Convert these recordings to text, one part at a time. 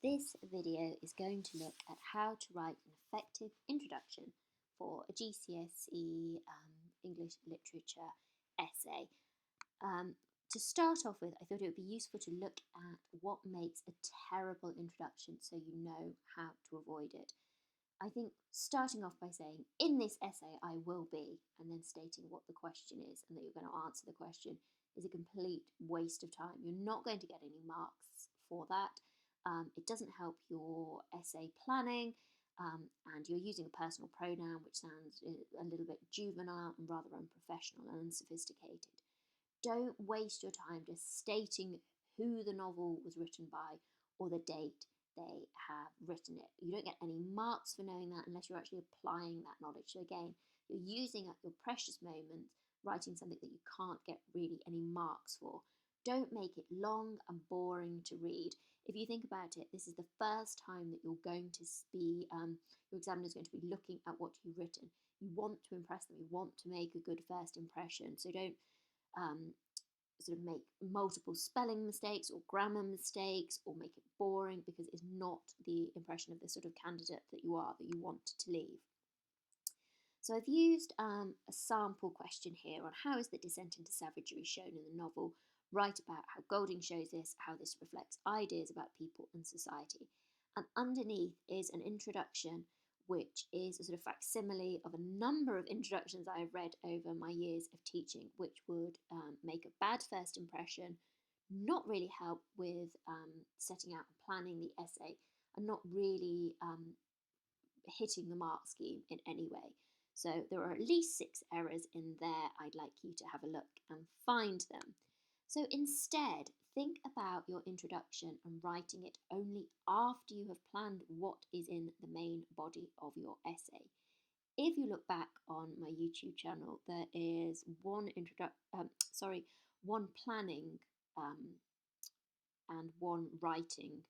This video is going to look at how to write an effective introduction for a GCSE English literature essay. To start off with, I thought it would be useful to look at what makes a terrible introduction so you know how to avoid it. I think starting off by saying, in this essay I will be, and then stating what the question is and that you're going to answer the question is a complete waste of time. You're not going to get any marks for that. It doesn't help your essay planning, and you're using a personal pronoun, which sounds a little bit juvenile and rather unprofessional and unsophisticated. Don't waste your time just stating who the novel was written by or the date they have written it. You don't get any marks for knowing that unless you're actually applying that knowledge. So again, you're using up your precious moments writing something that you can't get really any marks for. Don't make it long and boring to read. If you think about it, this is the first time that you're going to be, your examiner is going to be looking at what you've written. You want to impress them. You want to make a good first impression. So don't sort of make multiple spelling mistakes or grammar mistakes or make it boring, because it's not the impression of the sort of candidate that you are, that you want to leave. So I've used a sample question here on how is the descent into savagery shown in the novel. Write about how Golding shows this, how this reflects ideas about people and society. And underneath is an introduction, which is a sort of facsimile of a number of introductions I have read over my years of teaching, which would make a bad first impression, not really help with setting out and planning the essay, and not really hitting the mark scheme in any way. So there are at least 6 errors in there. I'd like you to have a look and find them. So instead, think about your introduction and writing it only after you have planned what is in the main body of your essay. If you look back on my YouTube channel, there is one planning and one writing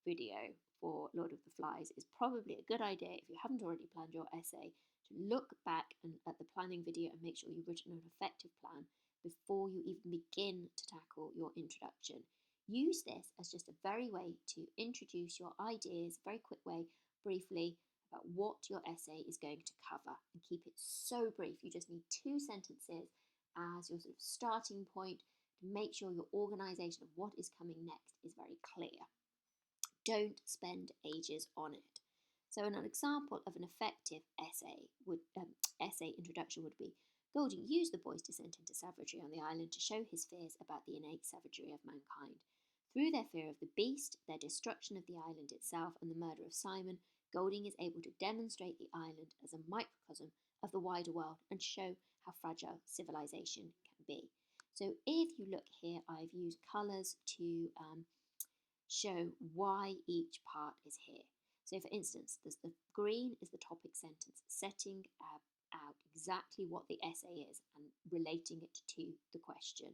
video for Lord of the Flies. It's probably a good idea, if you haven't already planned your essay, to look back at the planning video and make sure you've written an effective plan before you even begin to tackle your introduction. Use this as just a very way to introduce your ideas, very quick way, briefly, about what your essay is going to cover, and keep it so brief. You just need 2 sentences as your sort of starting point to make sure your organisation of what is coming next is very clear. Don't spend ages on it. So an example of an effective essay introduction would be, Golding used the boy's descent into savagery on the island to show his fears about the innate savagery of mankind. Through their fear of the beast, their destruction of the island itself, and the murder of Simon, Golding is able to demonstrate the island as a microcosm of the wider world and show how fragile civilization can be. So if you look here, I've used colours to show why each part is here. So for instance, the green is the topic sentence, setting out exactly what the essay is and relating it to the question.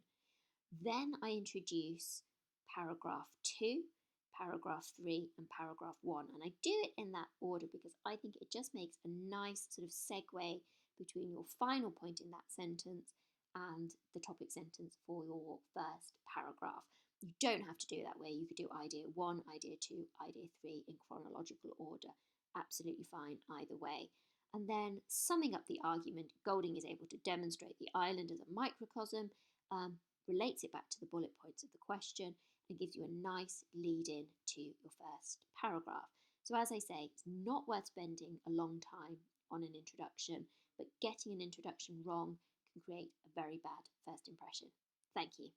Then I introduce paragraph 2, paragraph 3 and paragraph 1, and I do it in that order because I think it just makes a nice sort of segue between your final point in that sentence and the topic sentence for your first paragraph. You don't have to do it that way. You could do idea 1, idea 2, idea 3 in chronological order. Absolutely fine either way. And then summing up the argument, Golding is able to demonstrate the island as a microcosm, relates it back to the bullet points of the question, and gives you a nice lead in to your first paragraph. So as I say, it's not worth spending a long time on an introduction, but getting an introduction wrong can create a very bad first impression. Thank you.